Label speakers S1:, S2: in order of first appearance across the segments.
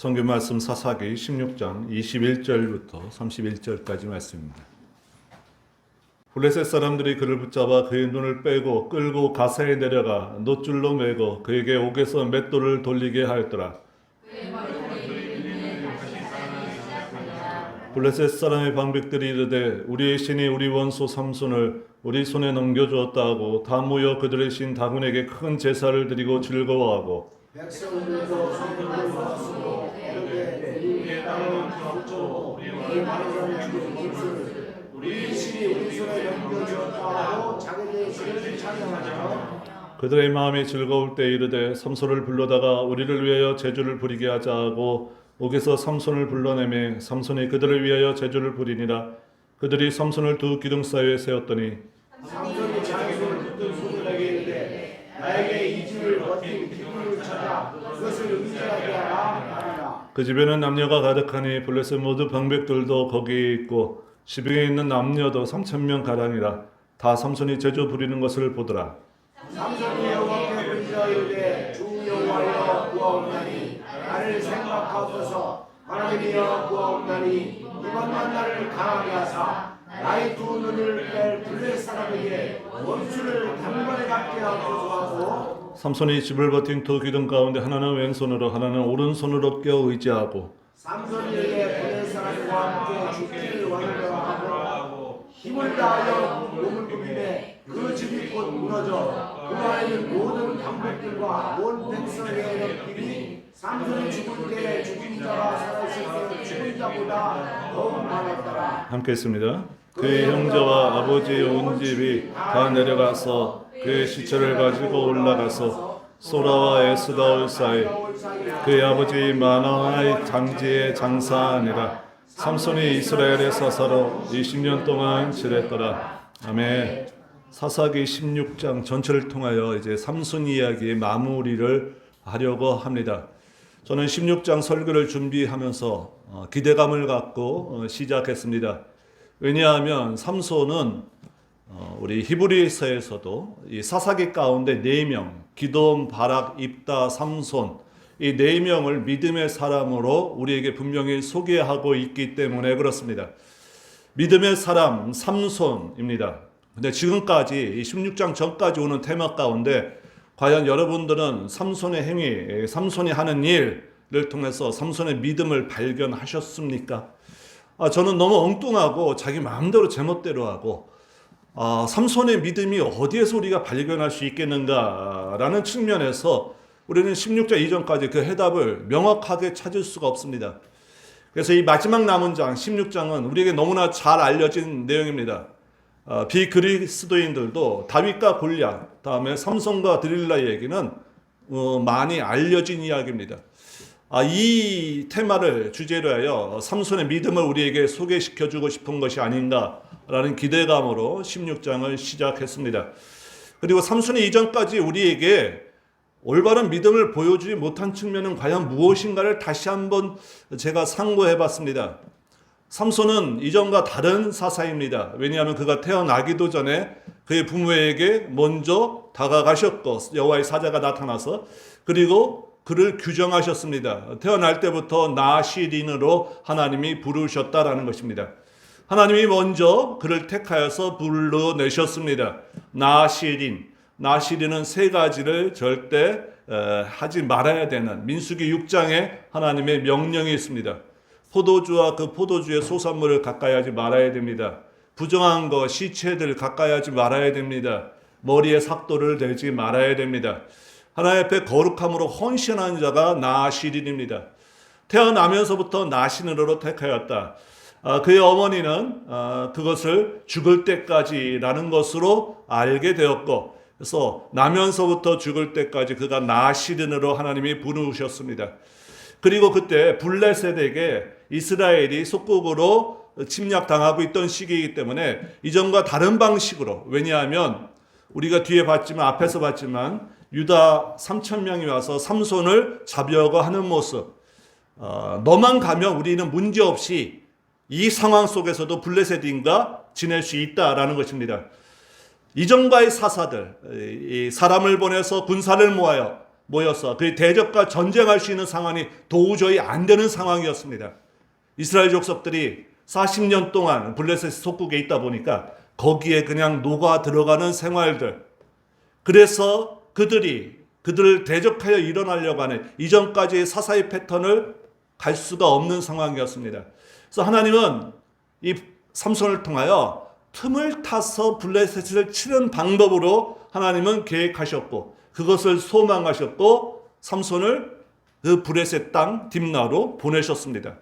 S1: 성경 말씀 사사기 16장 21절부터 31절까지 말씀입니다. 블레셋 사람들이 그를 붙잡아 그의 눈을 빼고 끌고 가사에 내려가 놋줄로 매고 그에게 옥에서 맷돌을 돌리게 하였더라. 블레셋 사람의 방백들이 이르되 우리의 신이 우리 원수 삼손을 우리 손에 넘겨주었다 하고 다 모여 그들의 신 다곤에게 큰 제사를 드리고 즐거워하고
S2: 백성들도 손들고 모았으므로 그렇게 우리의 땅을 주었고 우리 마르던 주의 길을 우리 신이 우리 손에 넘겨주었다 하고 자기의 신을 찬양하며
S1: 그들의 마음이 즐거울 때 이르되 삼손을 불러다가 우리를 위하여 제주를 부리게 하자 하고 옥에서 삼손을 불러내매 삼손이 그들을 위하여 제주를 부리니라. 그들이 삼손을 두 기둥 사이에 세웠더니
S2: 삼손이 자기 손을 붙든 소들에게 이르되 나에게 이 집을 버틴 기둥을 찾아 그것을 의지하게 하라.
S1: 그 집에는 남녀가 가득하니 블레셋 모두 방백들도 거기에 있고 지붕에 있는 남녀도 3,000명 가량이라. 다 삼손이 제주 부리는 것을 보더라.
S2: 삼손이 여호와께 부르짖으되 주 여호와여 구하옵나니 나를 생각하옵소서. 하나님이여 구하옵나니 이번만 나를 강하게 하사 나의 두 눈을 뺄 블레셋 사람에게 원수를 단번에 갖게 하소서.
S1: 삼손이 집을 버틴 두 기둥 가운데 하나는 왼손으로 하나는 오른손으로 껴 의지하고
S2: 삼손에게 블레셋 사람과 함께 죽기를 원하고 힘을 다하여 몸을 꾸미매 그 집이 곧 무너져 그 안에 있는 모든 방백들과 온 백성의 옆길이 삼손이 죽을 때에 죽인 자가 살아있을 때 죽은 자보다 더욱 많았더라.
S1: 함께 했습니다. 그의 형제와 아버지의 온 집이 다 내려가서 그의 시체를 가지고 올라가서 소라와 에스다올 사이 그의 아버지 마나의 장지에 장사하니라. 삼손이 이스라엘의 사사로 20년 동안 지냈더라. 아멘. 사사기 16장 전체를 통하여 이제 삼손 이야기의 마무리를 하려고 합니다. 저는 16장 설교를 준비하면서 기대감을 갖고 시작했습니다. 왜냐하면 삼손은 우리 히브리서에서도 이 사사기 가운데 4명, 기돔, 바락, 입다, 삼손 이 4명을 믿음의 사람으로 우리에게 분명히 소개하고 있기 때문에 그렇습니다. 믿음의 사람 삼손입니다. 근데 지금까지 이 16장 전까지 오는 테마 가운데 과연 여러분들은 삼손의 행위, 삼손이 하는 일을 통해서 삼손의 믿음을 발견하셨습니까? 저는 너무 엉뚱하고 자기 마음대로 제멋대로 하고 삼손의 믿음이 어디에서 우리가 발견할 수 있겠는가라는 측면에서 우리는 16장 이전까지 그 해답을 명확하게 찾을 수가 없습니다. 그래서 이 마지막 남은 장 16장은 우리에게 너무나 잘 알려진 내용입니다. 비그리스도인들도 다윗과 골리앗, 다음에 삼손과 드릴라 얘기는 많이 알려진 이야기입니다. 이 테마를 주제로 하여 삼손의 믿음을 우리에게 소개시켜주고 싶은 것이 아닌가라는 기대감으로 16장을 시작했습니다. 그리고 삼손이 이전까지 우리에게 올바른 믿음을 보여주지 못한 측면은 과연 무엇인가를 다시 한번 제가 상고해 봤습니다. 삼손은 이전과 다른 사사입니다. 왜냐하면 그가 태어나기도 전에 그의 부모에게 먼저 다가가셨고 여호와의 사자가 나타나서 그리고 그를 규정하셨습니다. 태어날 때부터 나시린으로 하나님이 부르셨다라는 것입니다. 하나님이 먼저 그를 택하여서 불러내셨습니다. 나시린은 3가지를 절대 하지 말아야 되는 민수기 6장에 하나님의 명령이 있습니다. 포도주와 그 포도주의 소산물을 가까이 하지 말아야 됩니다. 부정한 것, 시체들 가까이 하지 말아야 됩니다. 머리에 삭도를 대지 말아야 됩니다. 하나님 앞에 거룩함으로 헌신한 자가 나시린입니다. 태어나면서부터 나시린으로 택하였다. 그의 어머니는 그것을 죽을 때까지라는 것으로 알게 되었고 그래서 나면서부터 죽을 때까지 그가 나시린으로 하나님이 부르셨습니다. 그리고 그때 블레셋에게 이스라엘이 속국으로 침략당하고 있던 시기이기 때문에 이전과 다른 방식으로 왜냐하면 우리가 뒤에 봤지만 앞에서 봤지만 유다 3,000명이 와서 삼손을 잡으려고 하는 모습 너만 가면 우리는 문제없이 이 상황 속에서도 블레셋인과 지낼 수 있다라는 것입니다. 이전과의 사사들 사람을 보내서 군사를 모아요 모여서 그 대적과 전쟁할 수 있는 상황이 도저히 안 되는 상황이었습니다. 이스라엘 족속들이 40년 동안 블레셋 속국에 있다 보니까 거기에 그냥 녹아 들어가는 생활들. 그래서 그들을 대적하여 일어나려고 하는 이전까지의 사사의 패턴을 갈 수가 없는 상황이었습니다. 그래서 하나님은 이 삼손을 통하여 틈을 타서 블레셋을 치는 방법으로 하나님은 계획하셨고 그것을 소망하셨고 삼손을 그 블레셋 땅 딥나로 보내셨습니다.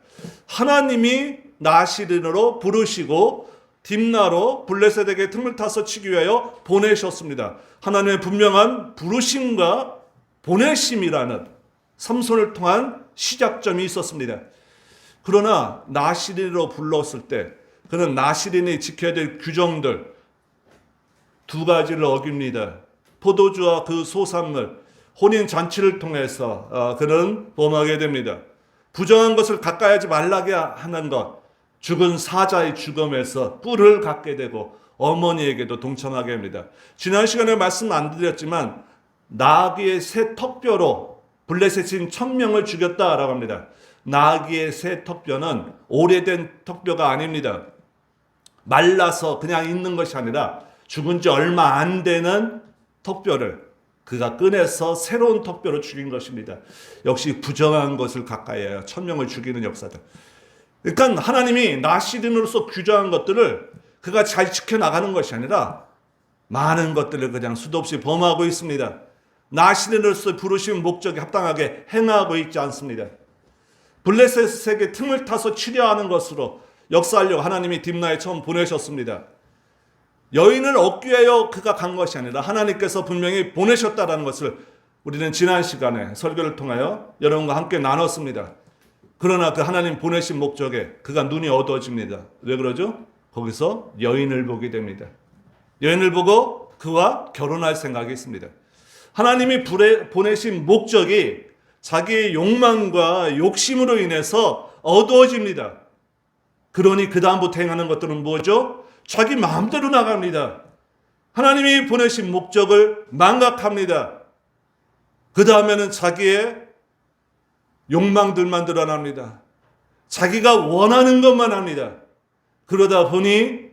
S1: 하나님이 나시린으로 부르시고 딥나로 블레셋에게 틈을 타서 치기 위하여 보내셨습니다. 하나님의 분명한 부르심과 보내심이라는 삼손을 통한 시작점이 있었습니다. 그러나 나시린으로 불렀을 때 그는 나시린이 지켜야 될 규정들 두 가지를 어깁니다. 포도주와 그 소산물, 혼인 잔치를 통해서 그는 범하게 됩니다. 부정한 것을 가까이 하지 말라게 하는 것, 죽은 사자의 죽음에서 뿔을 갖게 되고 어머니에게도 동참하게 합니다. 지난 시간에 말씀 안 드렸지만 나귀의 새 턱뼈로 블레셋인 1000명을 죽였다라고 합니다. 나귀의 새 턱뼈는 오래된 턱뼈가 아닙니다. 말라서 그냥 있는 것이 아니라 죽은 지 얼마 안 되는 턱뼈를 그가 꺼내서 새로운 턱뼈로 죽인 것입니다. 역시 부정한 것을 가까이 해야 1000명을 죽이는 역사다. 그러니까 하나님이 나시린으로서 규정한 것들을 그가 잘 지켜나가는 것이 아니라 많은 것들을 그냥 수도 없이 범하고 있습니다. 나시린으로서 부르신 목적에 합당하게 행하고 있지 않습니다. 블레셋에게 틈을 타서 치려하는 것으로 역사하려고 하나님이 딥나에 처음 보내셨습니다. 여인을 얻기 위하여 그가 간 것이 아니라 하나님께서 분명히 보내셨다는 것을 우리는 지난 시간에 설교를 통하여 여러분과 함께 나눴습니다. 그러나 그 하나님 보내신 목적에 그가 눈이 어두워집니다. 왜 그러죠? 거기서 여인을 보게 됩니다. 여인을 보고 그와 결혼할 생각이 있습니다. 하나님이 보내신 목적이 자기의 욕망과 욕심으로 인해서 어두워집니다. 그러니 그 다음부터 행하는 것들은 뭐죠? 자기 마음대로 나갑니다. 하나님이 보내신 목적을 망각합니다. 그 다음에는 자기의 욕망들만 드러납니다. 자기가 원하는 것만 합니다. 그러다 보니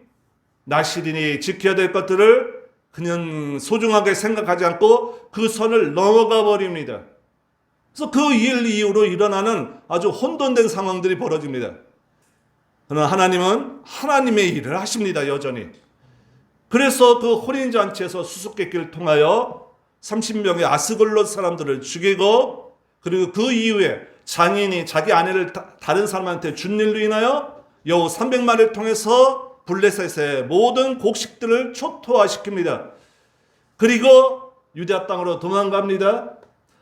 S1: 나시린이 지켜야 될 것들을 그냥 소중하게 생각하지 않고 그 선을 넘어가 버립니다. 그래서 그 일 이후로 일어나는 아주 혼돈된 상황들이 벌어집니다. 그러나 하나님은 하나님의 일을 하십니다. 여전히. 그래서 그 혼인잔치에서 수수께끼를 통하여 30명의 아스글롯 사람들을 죽이고 그리고 그 이후에 장인이 자기 아내를 다른 사람한테 준 일로 인하여 여우 300마리를 통해서 블레셋의 모든 곡식들을 초토화시킵니다. 그리고 유다 땅으로 도망갑니다.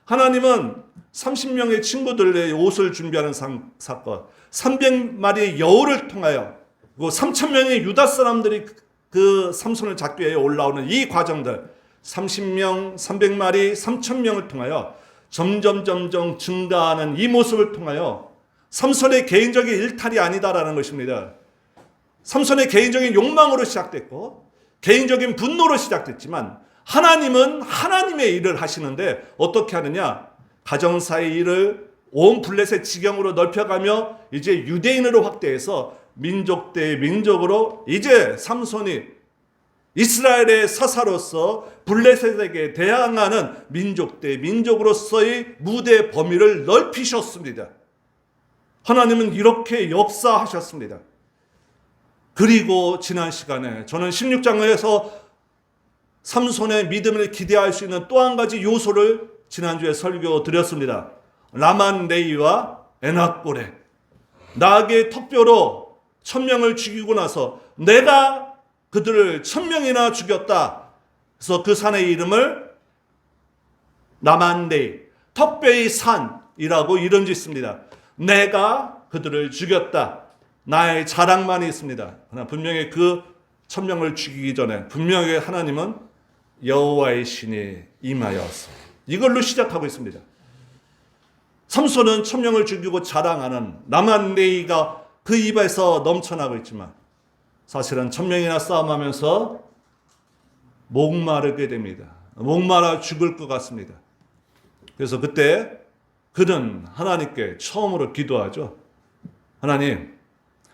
S1: 하나님은 30명의 친구들의 옷을 준비하는 사건, 300마리의 여우를 통하여 그리고 3,000명의 유다 사람들이 그 삼손을 잡기 위해 올라오는 이 과정들 30명, 300마리, 3,000명을 통하여 점점 증가하는 이 모습을 통하여 삼손의 개인적인 일탈이 아니다라는 것입니다. 삼손의 개인적인 욕망으로 시작됐고 개인적인 분노로 시작됐지만 하나님은 하나님의 일을 하시는데 어떻게 하느냐? 가정사의 일을 온 블레셋 지경으로 넓혀가며 이제 유대인으로 확대해서 민족 대 민족으로 이제 삼손이 이스라엘의 사사로서 블레셋에게 대항하는 민족 대 민족으로서의 무대 범위를 넓히셨습니다. 하나님은 이렇게 역사하셨습니다. 그리고 지난 시간에 저는 16장에서 삼손의 믿음을 기대할 수 있는 또 한 가지 요소를 지난주에 설교 드렸습니다. 라만레이와 에낙골에 나귀의 턱뼈로 1000명을 죽이고 나서 내가 그들을 1000명이나 죽였다. 그래서 그 산의 이름을 라만레이, 턱뼈의 산이라고 이름 짓습니다. 내가 그들을 죽였다. 나의 자랑만이 있습니다. 그러나 분명히 그 1000명을 죽이기 전에 분명히 하나님은 여호와의 신이 임하여서 이걸로 시작하고 있습니다. 삼손은 1000명을 죽이고 자랑하는 라만레이가 그 입에서 넘쳐나고 있지만 사실은 1000명이나 싸움하면서 목마르게 됩니다. 목마라 죽을 것 같습니다. 그래서 그때 그는 하나님께 처음으로 기도하죠. 하나님,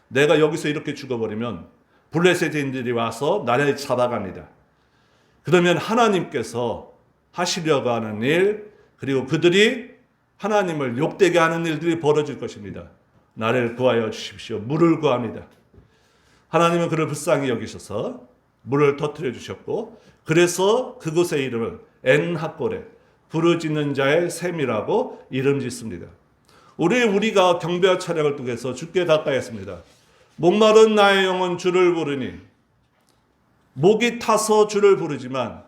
S1: 내가 여기서 이렇게 죽어버리면 블레셋인들이 와서 나를 잡아갑니다. 그러면 하나님께서 하시려고 하는 일, 그리고 그들이 하나님을 욕되게 하는 일들이 벌어질 것입니다. 나를 구하여 주십시오. 물을 구합니다. 하나님은 그를 불쌍히 여기셔서 물을 터뜨려 주셨고, 그래서 그곳의 이름을 엔하골에 부르짖는 자의 샘이라고 이름 짓습니다. 우리가 경배와 찬양을 통해서 주께 가까이 했습니다. 목마른 나의 영혼 주를 부르니, 목이 타서 주를 부르지만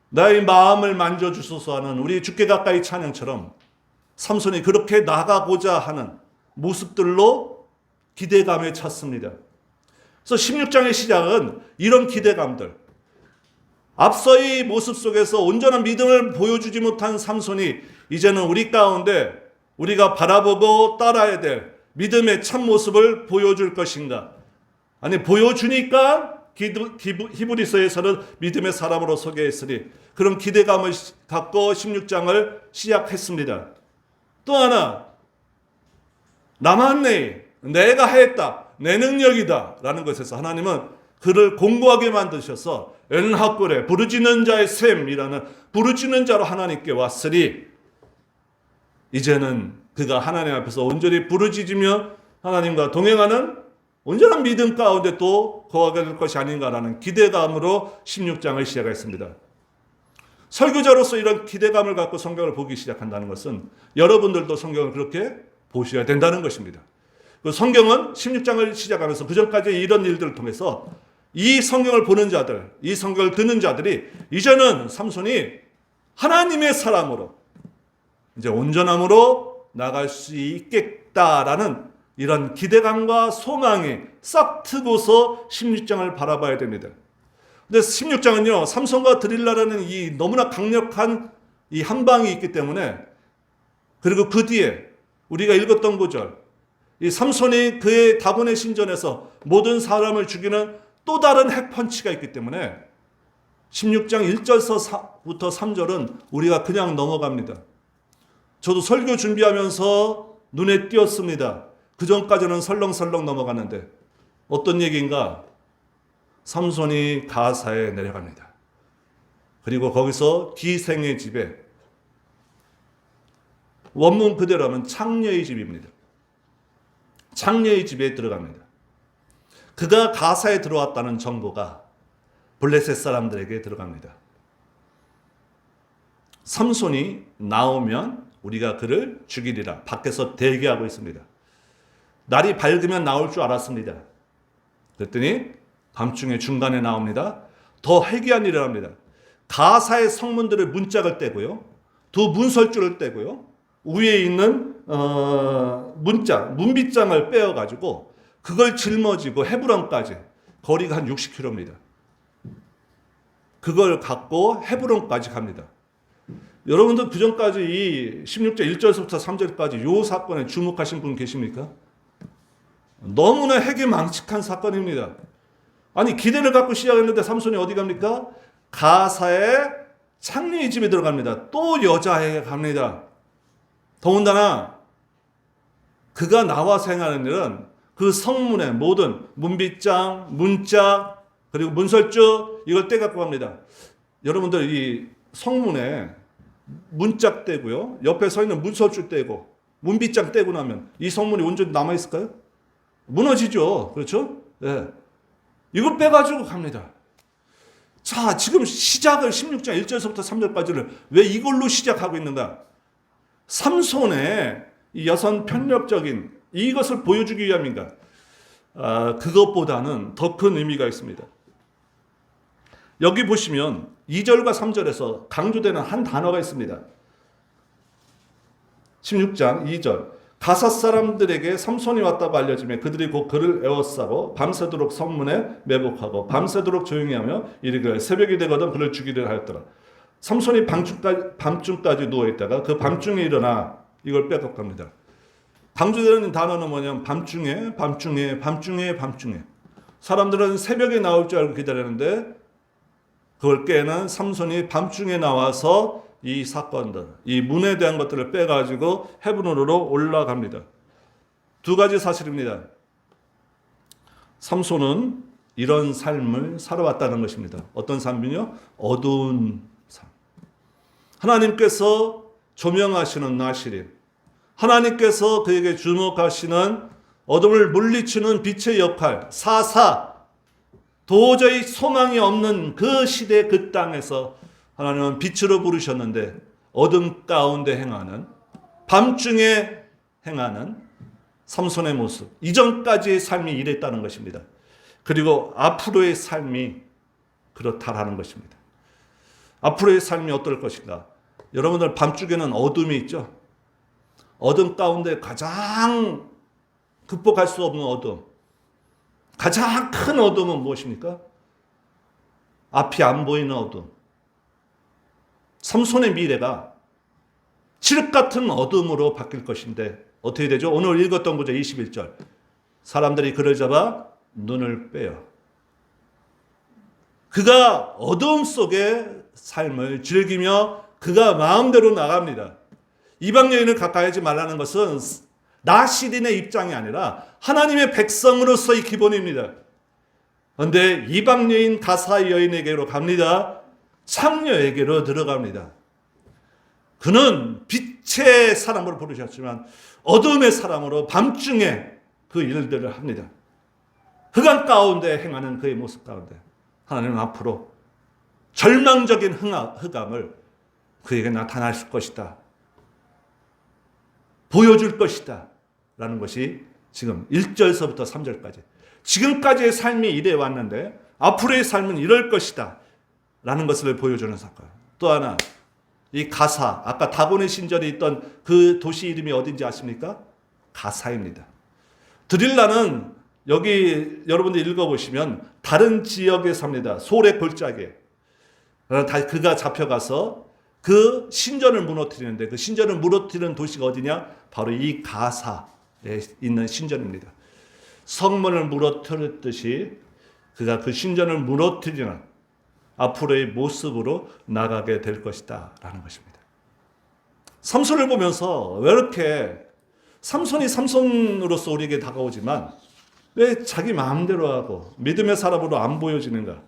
S1: 나의 마음을 만져주소서 하는 우리 주께 가까이 찬양처럼 삼손이 그렇게 나가고자 하는 모습들로 기대감에 찼습니다. 그래서 16장의 시작은 이런 기대감들, 앞서의 모습 속에서 온전한 믿음을 보여주지 못한 삼손이 이제는 우리 가운데 우리가 바라보고 따라야 될 믿음의 참모습을 보여줄 것인가? 아니, 보여주니까 히브리서에서는 믿음의 사람으로 소개했으니 그런 기대감을 갖고 16장을 시작했습니다. 또 하나, 나만네, 내가 했다, 내 능력이다 라는 것에서 하나님은 그를 공고하게 만드셔서 엔하골에 부르짖는 자의 샘이라는 부르짖는 자로 하나님께 왔으니 이제는 그가 하나님 앞에서 온전히 부르짖으며 하나님과 동행하는 온전한 믿음 가운데 또 거하게 될 것이 아닌가라는 기대감으로 16장을 시작했습니다. 설교자로서 이런 기대감을 갖고 성경을 보기 시작한다는 것은 여러분들도 성경을 그렇게 보셔야 된다는 것입니다. 그 성경은 16장을 시작하면서 그 전까지 이런 일들을 통해서 이 성경을 보는 자들, 이 성경을 듣는 자들이 이제는 삼손이 하나님의 사람으로 이제 온전함으로 나갈 수 있겠다라는 이런 기대감과 소망이 싹 트고서 16장을 바라봐야 됩니다. 근데 16장은요, 삼손과 드릴라라는 이 너무나 강력한 이 한방이 있기 때문에, 그리고 그 뒤에 우리가 읽었던 구절, 이 삼손이 그의 다곤의 신전에서 모든 사람을 죽이는 또 다른 핵펀치가 있기 때문에 16장 1절부터 3절은 우리가 그냥 넘어갑니다. 저도 설교 준비하면서 눈에 띄었습니다. 그 전까지는 설렁설렁 넘어갔는데 어떤 얘기인가? 삼손이 가사에 내려갑니다. 그리고 거기서 기생의 집에, 원문 그대로 하면 창녀의 집입니다. 창녀의 집에 들어갑니다. 그가 가사에 들어왔다는 정보가 블레셋 사람들에게 들어갑니다. 삼손이 나오면 우리가 그를 죽이리라 밖에서 대기하고 있습니다. 날이 밝으면 나올 줄 알았습니다. 그랬더니 밤중에 중간에 나옵니다. 더 해괴한 일을 합니다. 가사의 성문들을 문짝을 떼고요, 두 문설주를 떼고요, 위에 있는 문빗장을 빼어가지고 그걸 짊어지고 헤브론까지, 거리가 한 60km입니다. 그걸 갖고 헤브론까지 갑니다. 여러분들 그전까지 이 16절 1절부터 3절까지 이 사건에 주목하신 분 계십니까? 너무나 해괴망측한 사건입니다. 아니, 기대를 갖고 시작했는데 삼손이 어디 갑니까? 가사의 창녀의 집에 들어갑니다. 또 여자에게 갑니다. 더군다나 그가 나와서 행하는 일은 그 성문의 모든 문빗장, 문짝, 그리고 문설주, 이걸 떼갖고 갑니다. 여러분들 이 성문에 문짝 떼고요, 옆에 서 있는 문설주 떼고 문빗장 떼고 나면 이 성문이 온전히 남아있을까요? 무너지죠. 그렇죠? 네. 이걸 빼가지고 갑니다. 자, 지금 시작을 16장 1절부터 3절까지를 왜 이걸로 시작하고 있는가? 삼손의 이 여성 편력적인 이것을 보여주기 위함인가? 그것보다는 더 큰 의미가 있습니다. 여기 보시면 2절과 3절에서 강조되는 한 단어가 있습니다. 16장 2절, 가사 사람들에게 삼손이 왔다고 알려지며 그들이 곧 그를 에워싸고 밤새도록 성문에 매복하고 밤새도록 조용히 하며 이르기를 새벽이 되거든 그를 죽이려 하였더라. 삼손이 밤중까지 누워있다가 그 밤중에 일어나, 이걸 빼갖고 갑니다. 강조되는 단어는 뭐냐면 밤중에. 사람들은 새벽에 나올 줄 알고 기다렸는데 그걸 깨는 삼손이 밤중에 나와서 이 사건들, 이 문에 대한 것들을 빼가지고 헤브론으로 올라갑니다. 두 가지 사실입니다. 삼손은 이런 삶을 살아왔다는 것입니다. 어떤 삶이요? 어두운 삶. 하나님께서 조명하시는 나시린, 하나님께서 그에게 주목하시는 어둠을 물리치는 빛의 역할, 사사, 도저히 소망이 없는 그 시대 그 땅에서 하나님은 빛으로 부르셨는데 어둠 가운데 행하는, 밤중에 행하는 삼손의 모습, 이전까지의 삶이 이랬다는 것입니다. 그리고 앞으로의 삶이 그렇다라는 것입니다. 앞으로의 삶이 어떨 것인가? 여러분들 밤중에는 어둠이 있죠? 어둠 가운데 가장 극복할 수 없는 어둠, 가장 큰 어둠은 무엇입니까? 앞이 안 보이는 어둠. 삼손의 미래가 칠흑 같은 어둠으로 바뀔 것인데 어떻게 되죠? 오늘 읽었던 구절 21절. 사람들이 그를 잡아 눈을 빼요. 그가 어둠 속의 삶을 즐기며 그가 마음대로 나갑니다. 이방 여인을 가까이 하지 말라는 것은 나시린의 입장이 아니라 하나님의 백성으로서의 기본입니다. 그런데 이방 여인 가사 여인에게로 갑니다. 창녀에게로 들어갑니다. 그는 빛의 사람으로 부르셨지만 어둠의 사람으로 밤중에 그 일들을 합니다. 흑암 가운데 행하는 그의 모습 가운데 하나님은 앞으로 절망적인 흑암을 그에게 나타날 것이다. 보여줄 것이다. 라는 것이 지금 1절서부터 3절까지. 지금까지의 삶이 이래 왔는데 앞으로의 삶은 이럴 것이다. 라는 것을 보여주는 사건. 또 하나, 이 가사, 아까 다곤의 신전에 있던 그 도시 이름이 어딘지 아십니까? 가사입니다. 드릴라는 여기 여러분들 읽어보시면 다른 지역에 삽니다. 솔의 골짜기에. 그가 잡혀가서 그 신전을 무너뜨리는데 그 신전을 무너뜨리는 도시가 어디냐? 바로 이 가사에 있는 신전입니다. 성문을 무너뜨렸듯이 그가 그 신전을 무너뜨리는 앞으로의 모습으로 나가게 될 것이다 라는 것입니다. 삼손을 보면서 왜 이렇게 삼손이 삼손으로서 우리에게 다가오지만 왜 자기 마음대로 하고 믿음의 사람으로 안 보여지는가?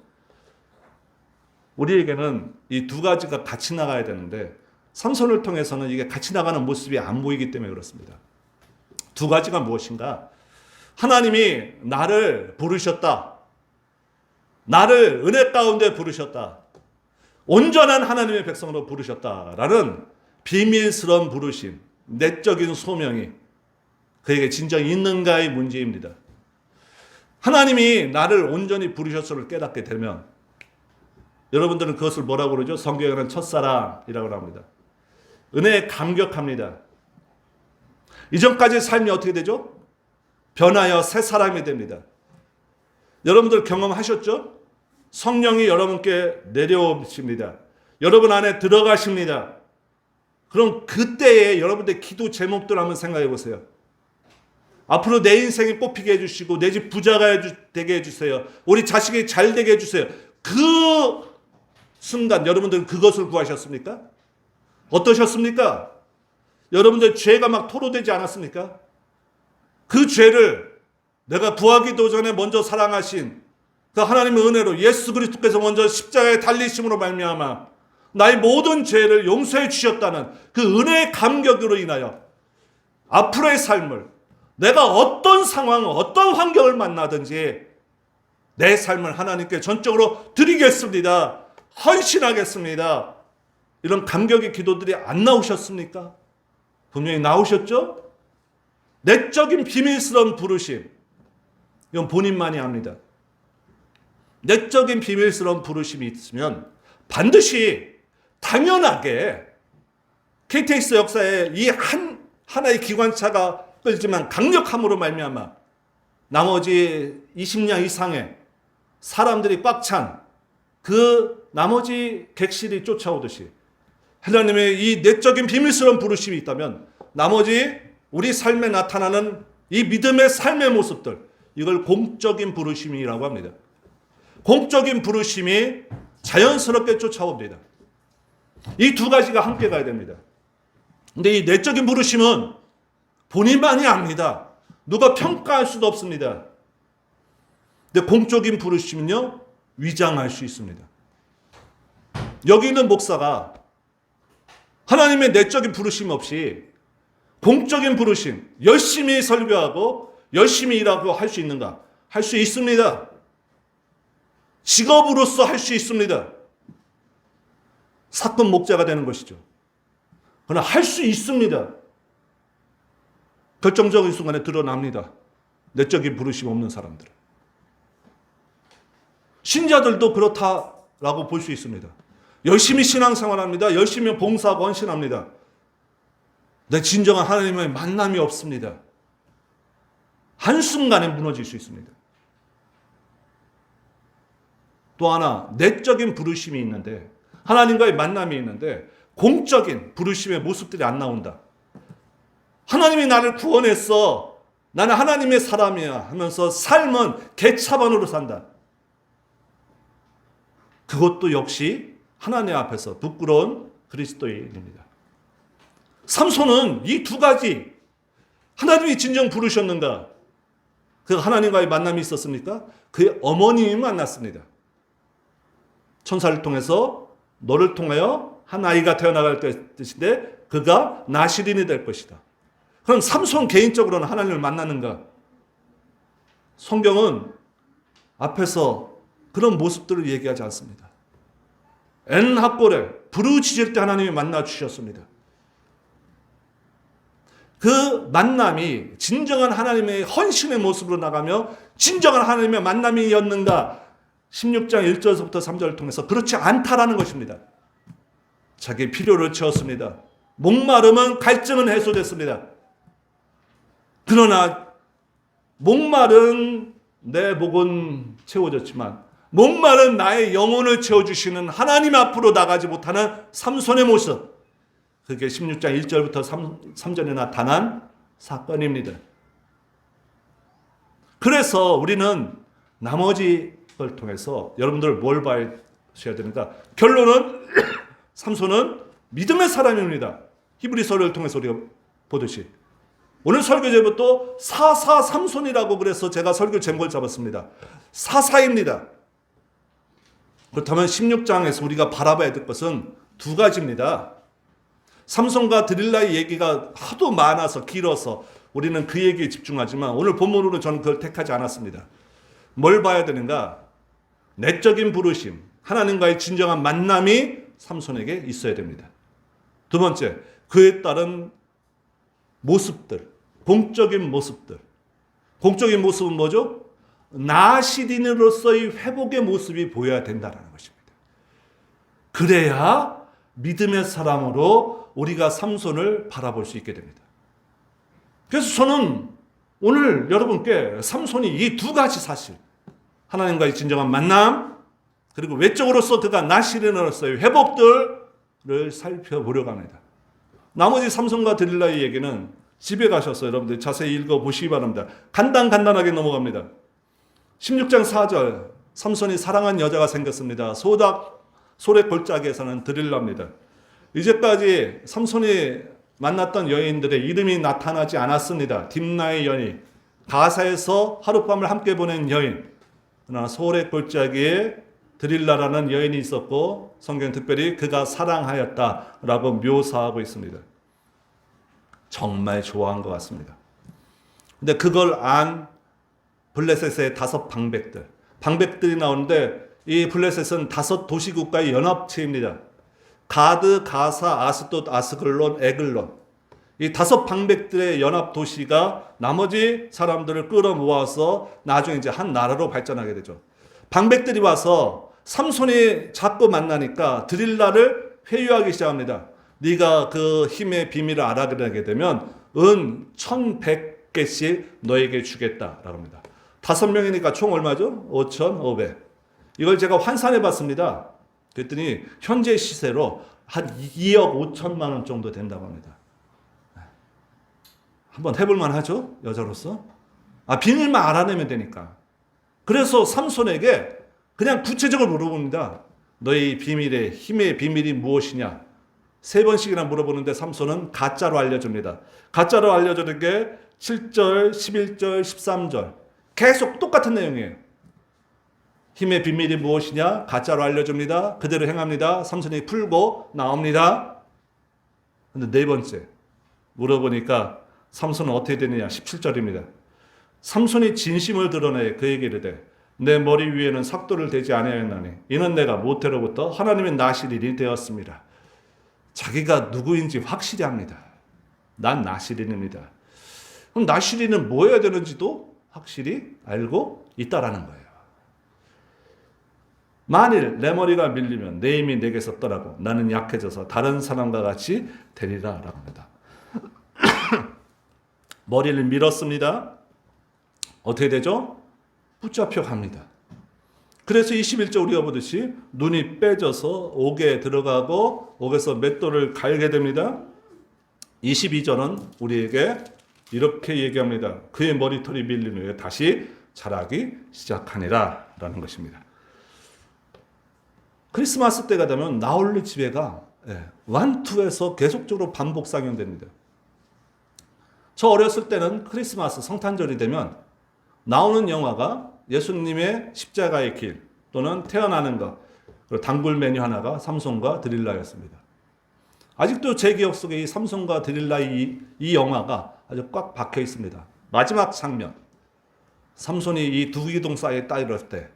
S1: 우리에게는 이 두 가지가 같이 나가야 되는데 삼손을 통해서는 이게 같이 나가는 모습이 안 보이기 때문에 그렇습니다. 두 가지가 무엇인가? 하나님이 나를 부르셨다. 나를 은혜 가운데 부르셨다. 온전한 하나님의 백성으로 부르셨다라는 비밀스러운 부르심, 내적인 소명이 그에게 진정 있는가의 문제입니다. 하나님이 나를 온전히 부르셨음을 깨닫게 되면 여러분들은 그것을 뭐라고 그러죠? 성경에는 첫사랑이라고 합니다. 은혜에 감격합니다. 이전까지의 삶이 어떻게 되죠? 변하여 새 사람이 됩니다. 여러분들 경험하셨죠? 성령이 여러분께 내려오십니다. 여러분 안에 들어가십니다. 그럼 그때에 여러분들 기도 제목들 한번 생각해 보세요. 앞으로 내 인생이 뽑히게 해주시고 내 집 부자가 되게 해주세요. 우리 자식이 잘 되게 해주세요. 그 순간 여러분들은 그것을 구하셨습니까? 어떠셨습니까? 여러분들 죄가 막 토로되지 않았습니까? 그 죄를 내가 구하기도 전에 먼저 사랑하신 그 하나님의 은혜로 예수 그리스도께서 먼저 십자가에 달리심으로 말미암아 나의 모든 죄를 용서해 주셨다는 그 은혜의 감격으로 인하여 앞으로의 삶을 내가 어떤 상황, 어떤 환경을 만나든지 내 삶을 하나님께 전적으로 드리겠습니다. 헌신하겠습니다. 이런 감격의 기도들이 안 나오셨습니까? 분명히 나오셨죠? 내적인 비밀스러운 부르심. 이건 본인만이 압니다. 내적인 비밀스러운 부르심이 있으면 반드시 당연하게 KTX 역사에 이 하나의 기관차가 끌지만 강력함으로 말미암아 나머지 20량 이상의 사람들이 꽉 찬 그 나머지 객실이 쫓아오듯이 하나님의 이 내적인 비밀스러운 부르심이 있다면 나머지 우리 삶에 나타나는 이 믿음의 삶의 모습들, 이걸 공적인 부르심이라고 합니다. 공적인 부르심이 자연스럽게 쫓아옵니다. 이 두 가지가 함께 가야 됩니다. 근데 이 내적인 부르심은 본인만이 압니다. 누가 평가할 수도 없습니다. 근데 공적인 부르심은요, 위장할 수 있습니다. 여기 있는 목사가 하나님의 내적인 부르심 없이 공적인 부르심, 열심히 설교하고 열심히 일하고 할 수 있는가? 할 수 있습니다. 직업으로서 할 수 있습니다. 사건 목자가 되는 것이죠. 그러나 할 수 있습니다. 결정적인 순간에 드러납니다. 내적인 부르심 없는 사람들은. 신자들도 그렇다라고 볼 수 있습니다. 열심히 신앙생활합니다. 열심히 봉사하고 헌신합니다. 근데 진정한 하나님의 만남이 없습니다. 한순간에 무너질 수 있습니다. 또 하나, 내적인 부르심이 있는데, 하나님과의 만남이 있는데 공적인 부르심의 모습들이 안 나온다. 하나님이 나를 구원했어, 나는 하나님의 사람이야 하면서 삶은 개차반으로 산다. 그것도 역시 하나님 앞에서 부끄러운 그리스도인입니다. 삼손은 이 두 가지, 하나님이 진정 부르셨는가? 그 하나님과의 만남이 있었습니까? 그의 어머님이 만났습니다. 천사를 통해서 너를 통하여 한 아이가 태어나갈 뜻인데 그가 나실인이 될 것이다. 그럼 삼손 개인적으로는 하나님을 만나는가? 성경은 앞에서 그런 모습들을 얘기하지 않습니다. 엔합골에 부르짖을 때 하나님이 만나 주셨습니다. 그 만남이 진정한 하나님의 헌신의 모습으로 나가며 진정한 하나님의 만남이었는가? 16장 1절부터 3절을 통해서 그렇지 않다라는 것입니다. 자기 필요를 채웠습니다. 목마름은 갈증은 해소됐습니다. 그러나 목마른 내 목은 채워졌지만 목마른 나의 영혼을 채워주시는 하나님 앞으로 나가지 못하는 삼손의 모습, 그게 16장 1절부터 3절에 나타난 사건입니다. 그래서 우리는 나머지 걸 통해서 여러분들 뭘 봐야 되는가? 결론은 삼손은 믿음의 사람입니다. 히브리서를 통해서 우리가 보듯이 오늘 설교 제목도 사사 삼손이라고 그래서 제가 설교 제목을 잡았습니다. 사사입니다. 그렇다면 16장에서 우리가 바라봐야 될 것은 두 가지입니다. 삼손과 드릴라의 얘기가 하도 많아서 길어서 우리는 그 얘기에 집중하지만 오늘 본문으로 저는 그걸 택하지 않았습니다. 뭘 봐야 되는가? 내적인 부르심, 하나님과의 진정한 만남이 삼손에게 있어야 됩니다. 두 번째, 그에 따른 모습들, 공적인 모습들. 공적인 모습은 뭐죠? 나시린으로서의 회복의 모습이 보여야 된다는 것입니다. 그래야 믿음의 사람으로 우리가 삼손을 바라볼 수 있게 됩니다. 그래서 저는 오늘 여러분께 삼손이 이 두 가지 사실, 하나님과의 진정한 만남, 그리고 외적으로서 그가 나시린으로서의 회복들을 살펴보려고 합니다. 나머지 삼손과 드릴라의 얘기는 집에 가셔서 여러분들 자세히 읽어보시기 바랍니다. 간단하게 넘어갑니다. 16장 4절, 삼손이 사랑한 여자가 생겼습니다. 소래 골짜기에 사는 드릴라입니다. 이제까지 삼손이 만났던 여인들의 이름이 나타나지 않았습니다. 딥나의 여인, 가사에서 하룻밤을 함께 보낸 여인, 그러나 소래 골짜기에 드릴라라는 여인이 있었고 성경 특별히 그가 사랑하였다라고 묘사하고 있습니다. 정말 좋아한 것 같습니다. 근데 그걸 안 블레셋의 5 방백들이 나오는데 이 블레셋은 5 도시국가의 연합체입니다. 가드, 가사, 아스돗, 아스글론, 에글론, 이 5 방백들의 연합 도시가 나머지 사람들을 끌어모아서 나중에 이제 한 나라로 발전하게 되죠. 방백들이 와서 삼손이 자꾸 만나니까 드릴라를 회유하기 시작합니다. 네가 그 힘의 비밀을 알아내게 되면 은 1100개씩 너에게 주겠다라고 합니다. 5명이니까 총 얼마죠? 5,500. 이걸 제가 환산해 봤습니다. 그랬더니 현재 시세로 한 2억 5천만 원 정도 된다고 합니다. 한번 해볼만 하죠? 여자로서. 비밀만 알아내면 되니까. 그래서 삼손에게 그냥 구체적으로 물어봅니다. 너의 비밀의 힘의 비밀이 무엇이냐? 3번씩이나 물어보는데 삼손은 가짜로 알려줍니다. 가짜로 알려주는 게 7절, 11절, 13절. 계속 똑같은 내용이에요. 힘의 비밀이 무엇이냐? 가짜로 알려줍니다. 그대로 행합니다. 삼손이 풀고 나옵니다. 근데 4번째 물어보니까 삼손은 어떻게 되느냐? 17절입니다. 삼손이 진심을 드러내 그에게 이르되 내 머리 위에는 삭도를 대지 아니하였나니 이는 내가 모태로부터 하나님의 나시린이 되었습니다. 자기가 누구인지 확실히 합니다. 난 나시린입니다. 그럼 나시린은 뭐 해야 되는지도 확실히 알고 있다라는 거예요. 만일 내 머리가 밀리면 내 힘이 내게서 떠나고 나는 약해져서 다른 사람과 같이 되리라 라고 합니다. 머리를 밀었습니다. 어떻게 되죠? 붙잡혀 갑니다. 그래서 21절 우리가 보듯이 눈이 빼져서 옥에 들어가고 옥에서 맷돌을 갈게 됩니다. 22절은 우리에게 이렇게 얘기합니다. 그의 머리털이 밀린 후에 다시 자라기 시작하니라 라는 것입니다. 크리스마스 때가 되면 나홀로 집회가 완투에서 계속적으로 반복 상영됩니다. 저 어렸을 때는 크리스마스 성탄절이 되면 나오는 영화가 예수님의 십자가의 길 또는 태어나는 것, 그리고 단골 메뉴 하나가 삼손과 드릴라였습니다. 아직도 제 기억 속에 이 삼손과 드릴라의 이 영화가 아주 꽉 박혀 있습니다. 마지막 장면, 삼손이 이 두 기둥 사이에 따이를 때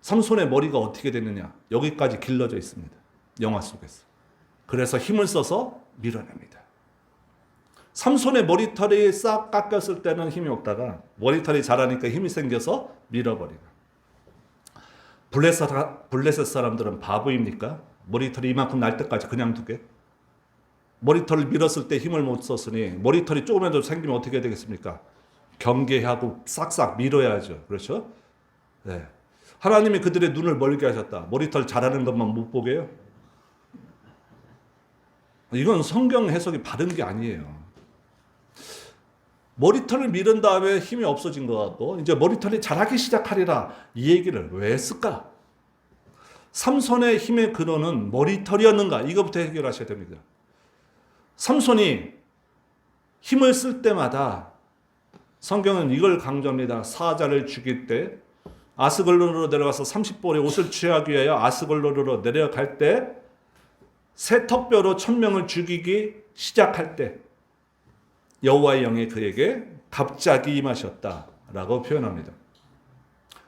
S1: 삼손의 머리가 어떻게 되느냐, 여기까지 길러져 있습니다. 영화 속에서. 그래서 힘을 써서 밀어냅니다. 삼손의 머리털이 싹 깎였을 때는 힘이 없다가 머리털이 자라니까 힘이 생겨서 밀어버리고. 블레셋 사람들은 바보입니까? 머리털이 이만큼 날 때까지 그냥 두게? 머리털을 밀었을 때 힘을 못 썼으니 머리털이 조금이라도 생기면 어떻게 되겠습니까? 경계하고 싹싹 밀어야죠. 그렇죠? 네. 하나님이 그들의 눈을 멀게 하셨다. 머리털 자라는 것만 못 보게 해요? 이건 성경 해석이 바른 게 아니에요. 머리털을 밀은 다음에 힘이 없어진 것 같고 이제 머리털이 자라기 시작하리라 이 얘기를 왜 했을까? 삼손의 힘의 근원은 머리털이었는가? 이거부터 해결하셔야 됩니다. 삼손이 힘을 쓸 때마다 성경은 이걸 강조합니다. 사자를 죽일 때 아스글론으로 내려가서 30벌의 옷을 취하기 위하여 아스글론으로 내려갈 때 새 턱뼈로 1000명을 죽이기 시작할 때 여호와의 영이 그에게 갑자기 임하셨다라고 표현합니다.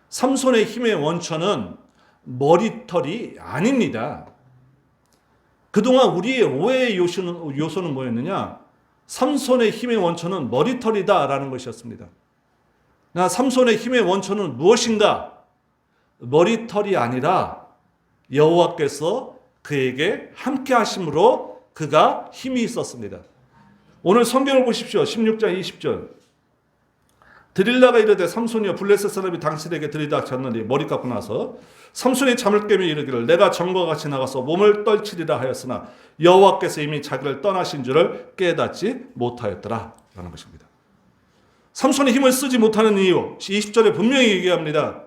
S1: 삼손의 힘의 원천은 머리털이 아닙니다. 그동안 우리의 오해의 요소는 뭐였느냐? 삼손의 힘의 원천은 머리털이다라는 것이었습니다. 나 삼손의 힘의 원천은 무엇인가? 머리털이 아니라 여호와께서 그에게 함께 하심으로 그가 힘이 있었습니다. 오늘 성경을 보십시오. 16장 20절. 드릴라가 이르되 삼손이여 블레셋 사람이 당신에게 들이닥쳤느니 머리 깎고 나서 삼손이 잠을 깨며 이르기를 내가 전과 같이 나가서 몸을 떨치리라 하였으나 여호와께서 이미 자기를 떠나신 줄을 깨닫지 못하였더라 라는 것입니다. 삼손이 힘을 쓰지 못하는 이유 20절에 분명히 얘기합니다.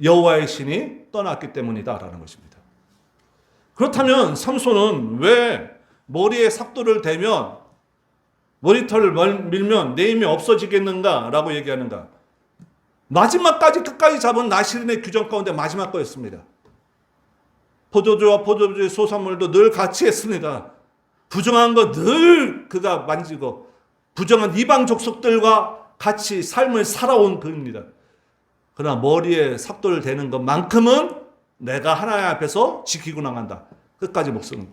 S1: 여호와의 신이 떠났기 때문이다 라는 것입니다. 그렇다면 삼손은 왜 머리에 삭도를 대면 머리털을 밀면 내 힘이 없어지겠는가 라고 얘기하는가? 마지막까지 끝까지 잡은 나시린의 규정 가운데 마지막 거였습니다. 포도주와 포도주의 소산물도 늘 같이 했습니다. 부정한 거 늘 그가 만지고 부정한 이방 족속들과 같이 삶을 살아온 그입니다. 그러나 머리에 삭도를 대는 것만큼은 내가 하나님 앞에서 지키고 나간다. 끝까지 목숨.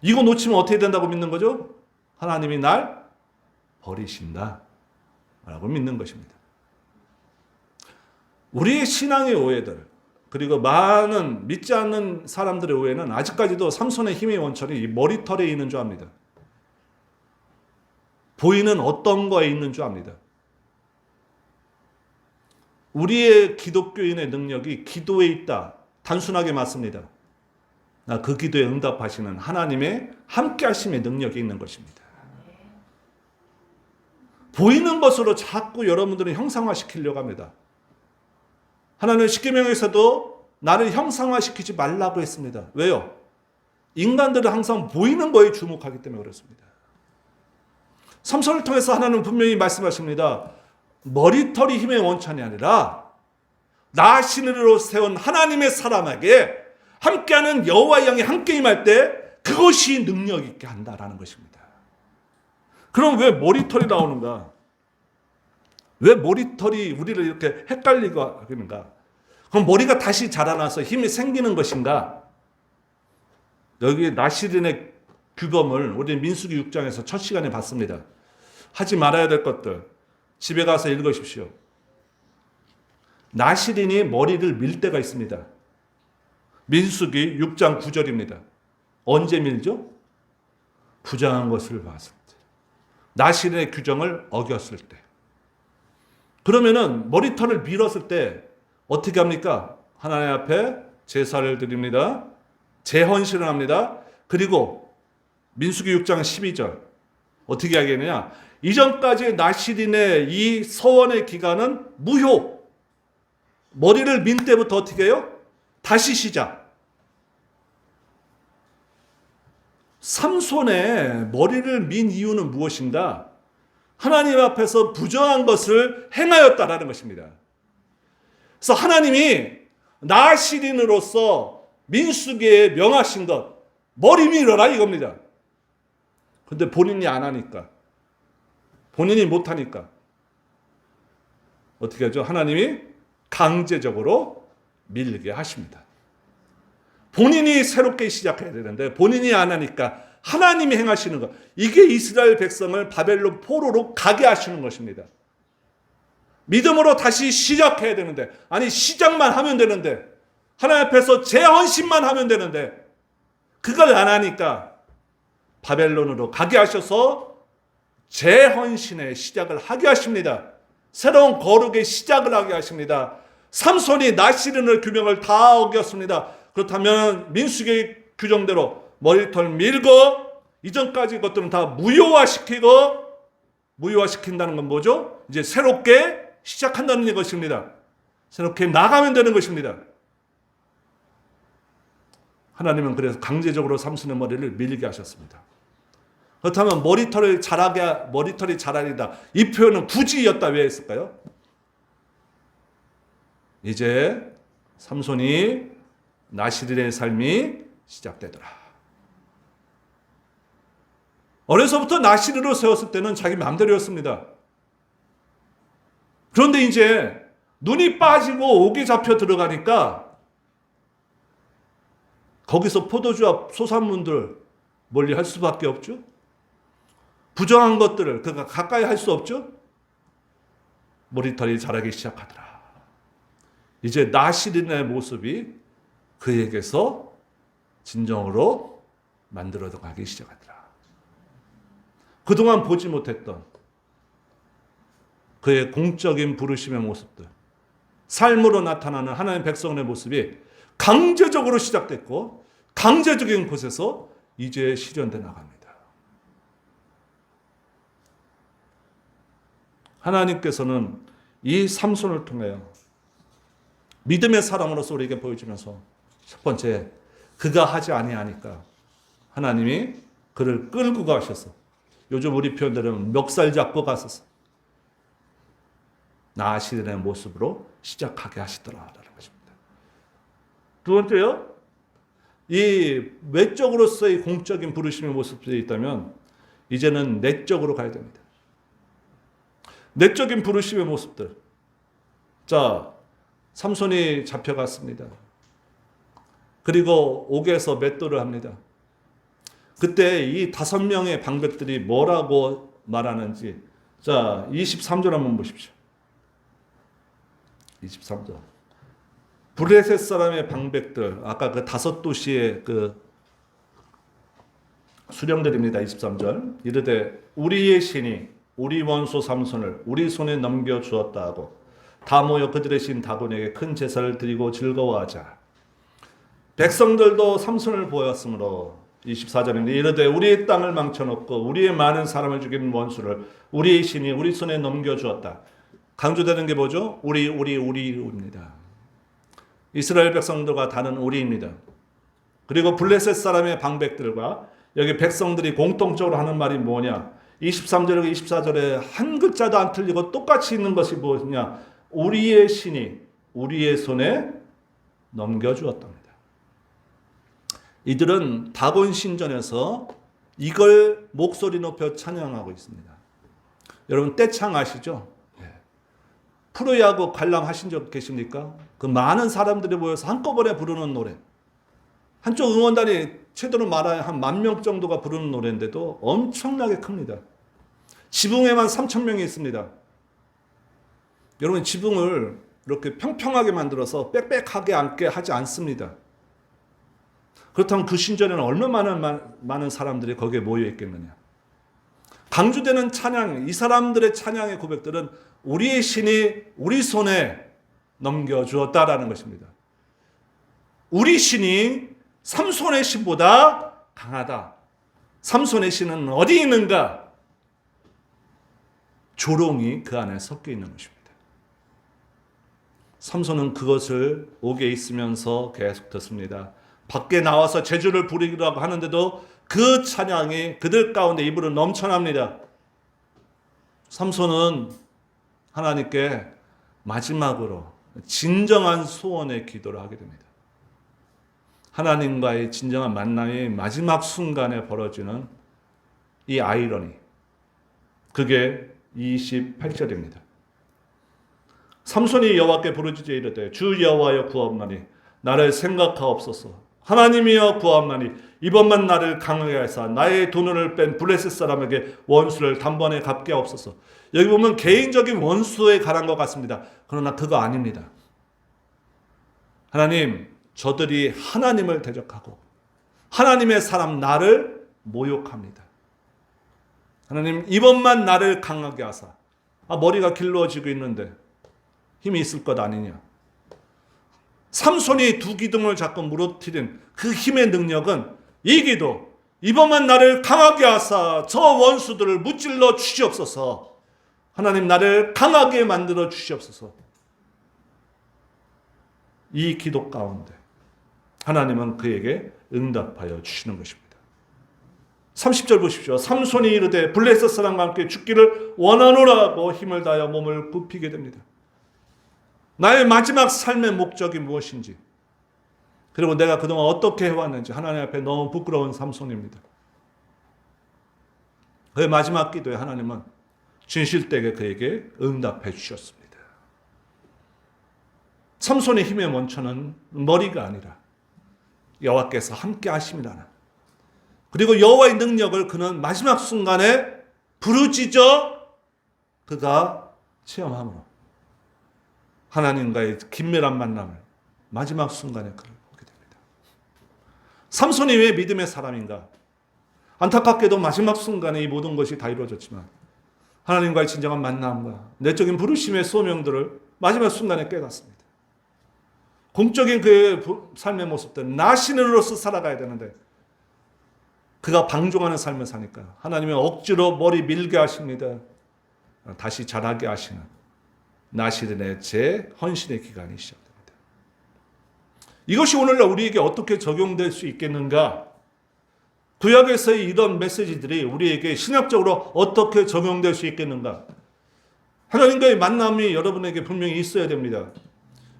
S1: 이거 놓치면 어떻게 된다고 믿는 거죠? 하나님이 날 버리신다 라고 믿는 것입니다. 우리의 신앙의 오해들 그리고 많은 믿지 않는 사람들의 오해는 아직까지도 삼손의 힘의 원천이 이 머리털에 있는 줄 압니다. 보이는 어떤 거에 있는 줄 압니다. 우리의 기독교인의 능력이 기도에 있다. 단순하게 맞습니다. 그 기도에 응답하시는 하나님의 함께하심의 능력이 있는 것입니다. 보이는 것으로 자꾸 여러분들은 형상화시키려고 합니다. 하나님은 십계명에서도 나를 형상화시키지 말라고 했습니다. 왜요? 인간들은 항상 보이는 거에 주목하기 때문에 그렇습니다. 삼손을 통해서 하나님은 분명히 말씀하십니다. 머리털이 힘의 원천이 아니라 나신으로 세운 하나님의 사람에게 함께하는 여호와의 영이 함께 임할 때 그것이 능력 있게 한다라는 것입니다. 그럼 왜 머리털이 나오는가? 왜 머리털이 우리를 이렇게 헷갈리게 하는가? 그럼 머리가 다시 자라나서 힘이 생기는 것인가? 여기 나시린의 규범을 우리 민수기 6장에서 첫 시간에 봤습니다. 하지 말아야 될 것들 집에 가서 읽으십시오. 나시린이 머리를 밀 때가 있습니다. 민수기 6장 9절입니다. 언제 밀죠? 부정한 것을 봤을 때. 나시린의 규정을 어겼을 때. 그러면은 머리털을 밀었을 때 어떻게 합니까? 하나님 앞에 제사를 드립니다. 재헌신을 합니다. 그리고 민수기 6장 12절 어떻게 하겠느냐? 이전까지 나시린의 이 서원의 기간은 무효. 머리를 민 때부터 어떻게 해요? 다시 시작. 삼손의 머리를 민 이유는 무엇인가? 하나님 앞에서 부정한 것을 행하였다라는 것입니다. 그래서 하나님이 나시린으로서 민수기에 명하신 것, 머리 밀어라 이겁니다. 근데 본인이 안 하니까, 본인이 못 하니까 어떻게 하죠? 하나님이 강제적으로 밀게 하십니다. 본인이 새롭게 시작해야 되는데 본인이 안 하니까 하나님이 행하시는 것. 이게 이스라엘 백성을 바벨론 포로로 가게 하시는 것입니다. 믿음으로 다시 시작해야 되는데, 아니 시작만 하면 되는데, 하나님 앞에서 재헌신만 하면 되는데 그걸 안 하니까 바벨론으로 가게 하셔서 재헌신의 시작을 하게 하십니다. 새로운 거룩의 시작을 하게 하십니다. 삼손이 나시린의 규명을 다 어겼습니다. 그렇다면 민수기 규정대로 머리털 밀고 이전까지 것들은 다 무효화시키고, 무효화시킨다는 건 뭐죠? 이제 새롭게 시작한다는 것입니다. 새롭게 나가면 되는 것입니다. 하나님은 그래서 강제적으로 삼손의 머리를 밀게 하셨습니다. 그렇다면 머리털이 자라리다. 이 표현은 굳이였다 왜 했을까요? 이제 삼손이 나시린의 삶이 시작되더라. 어려서부터 나시린으로 세웠을 때는 자기 마음대로였습니다. 그런데 이제 눈이 빠지고 옥에 잡혀 들어가니까 거기서 포도주 앞 소산문들 멀리 할 수밖에 없죠. 부정한 것들을 그가 가까이 할 수 없죠. 머리털이 자라기 시작하더라. 이제 나시린의 모습이 그에게서 진정으로 만들어져 가기 시작하더라. 그동안 보지 못했던 그의 공적인 부르심의 모습들, 삶으로 나타나는 하나님의 백성의 모습이 강제적으로 시작됐고 강제적인 곳에서 이제 실현돼 나갑니다. 하나님께서는 이 삼손을 통하여 믿음의 사람으로서 우리에게 보여주면서 첫 번째, 그가 하지 아니하니까 하나님이 그를 끌고 가셔서, 요즘 우리 표현대로 멱살 잡고 가셔서 나시린의 모습으로 시작하게 하시더라라는 것입니다. 두 번째요, 이 외적으로서의 공적인 부르심의 모습들이 있다면 이제는 내적으로 가야 됩니다. 내적인 부르심의 모습들. 자, 삼손이 잡혀갔습니다. 그리고 옥에서 맷돌을 합니다. 그때 이 5명의 방백들이 뭐라고 말하는지, 자, 23절 한번 보십시오. 23절. 브레셋 사람의 방백들, 아까 그 5도시의 그 수령들입니다. 23절. 이르되 우리의 신이 우리 원수 삼손을 우리 손에 넘겨주었다 하고 다 모여 그들의 신 다곤에게 큰 제사를 드리고 즐거워하자. 백성들도 삼손을 보였으므로 24절인데 이르되 우리의 땅을 망쳐놓고 우리의 많은 사람을 죽인 원수를 우리의 신이 우리 손에 넘겨주었다. 강조되는 게 뭐죠? 우리입니다. 이스라엘 백성들과 다른 우리입니다. 그리고 블레셋 사람의 방백들과 여기 백성들이 공통적으로 하는 말이 뭐냐? 23절과 24절에 한 글자도 안 틀리고 똑같이 있는 것이 뭐냐? 우리의 신이 우리의 손에 넘겨주었답니다. 이들은 다곤 신전에서 이걸 목소리 높여 찬양하고 있습니다. 여러분 떼창 아시죠? 프로야구 관람하신 적 계십니까? 그 많은 사람들이 모여서 한꺼번에 부르는 노래. 한쪽 응원단이 최대로 말하면 한 10,000명 정도가 부르는 노래인데도 엄청나게 큽니다. 지붕에만 3,000명이 있습니다. 여러분 지붕을 이렇게 평평하게 만들어서 빽빽하게 앉게 하지 않습니다. 그렇다면 그 신전에는 얼마나 많은 사람들이 거기에 모여 있겠느냐. 강조되는 찬양, 이 사람들의 찬양의 고백들은 우리의 신이 우리 손에 넘겨주었다라는 것입니다. 우리 신이 삼손의 신보다 강하다. 삼손의 신은 어디 있는가? 조롱이 그 안에 섞여 있는 것입니다. 삼손은 그것을 옥에 있으면서 계속 듣습니다. 밖에 나와서 제주를 부리기라고 하는데도 그 찬양이 그들 가운데 입으로 넘쳐납니다. 삼손은 하나님께 마지막으로 진정한 소원의 기도를 하게 됩니다. 하나님과의 진정한 만남이 마지막 순간에 벌어지는 이 아이러니, 그게 28절입니다. 삼손이 여호와께 부르짖어 이르되 주 여호와여 구하옵나니 나를 생각하옵소서. 하나님이여 구하옵나니 이번만 나를 강하게 하사 나의 두 눈을 뺀 블레셋 사람에게 원수를 단번에 갚게 하옵소서. 여기 보면 개인적인 원수에 관한 것 같습니다. 그러나 그거 아닙니다. 하나님, 저들이 하나님을 대적하고 하나님의 사람 나를 모욕합니다. 하나님, 이번만 나를 강하게 하사. 머리가 길러지고 있는데 힘이 있을 것 아니냐. 삼손이 두 기둥을 잡고 무너뜨린 그 힘의 능력은 이 기도, 이번만 나를 강하게 하사 저 원수들을 무찔러 주시옵소서. 하나님, 나를 강하게 만들어 주시옵소서. 이 기도 가운데 하나님은 그에게 응답하여 주시는 것입니다. 30절 보십시오. 삼손이 이르되 블레셋 사람과 함께 죽기를 원하노라고 힘을 다하여 몸을 굽히게 됩니다. 나의 마지막 삶의 목적이 무엇인지, 그리고 내가 그동안 어떻게 해왔는지 하나님 앞에 너무 부끄러운 삼손입니다. 그의 마지막 기도에 하나님은 진실되게 그에게 응답해 주셨습니다. 삼손의 힘의 원천은 머리가 아니라 여호와께서 함께 하심이라는, 그리고 여호와의 능력을 그는 마지막 순간에 부르짖어 그가 체험함으로 하나님과의 긴밀한 만남을 마지막 순간에 그를 보게 됩니다. 삼손이 왜 믿음의 사람인가? 안타깝게도 마지막 순간에 이 모든 것이 다 이루어졌지만 하나님과의 진정한 만남과 내적인 부르심의 소명들을 마지막 순간에 깨닫습니다. 공적인 그의 삶의 모습들은 나 신으로서 살아가야 되는데 그가 방종하는 삶을 사니까 하나님은 억지로 머리 밀게 하십니다. 다시 자라게 하시는 나시린의 제 헌신의 기간이 시작됩니다. 이것이 오늘날 우리에게 어떻게 적용될 수 있겠는가? 구약에서의 이런 메시지들이 우리에게 신학적으로 어떻게 적용될 수 있겠는가? 하나님과의 만남이 여러분에게 분명히 있어야 됩니다.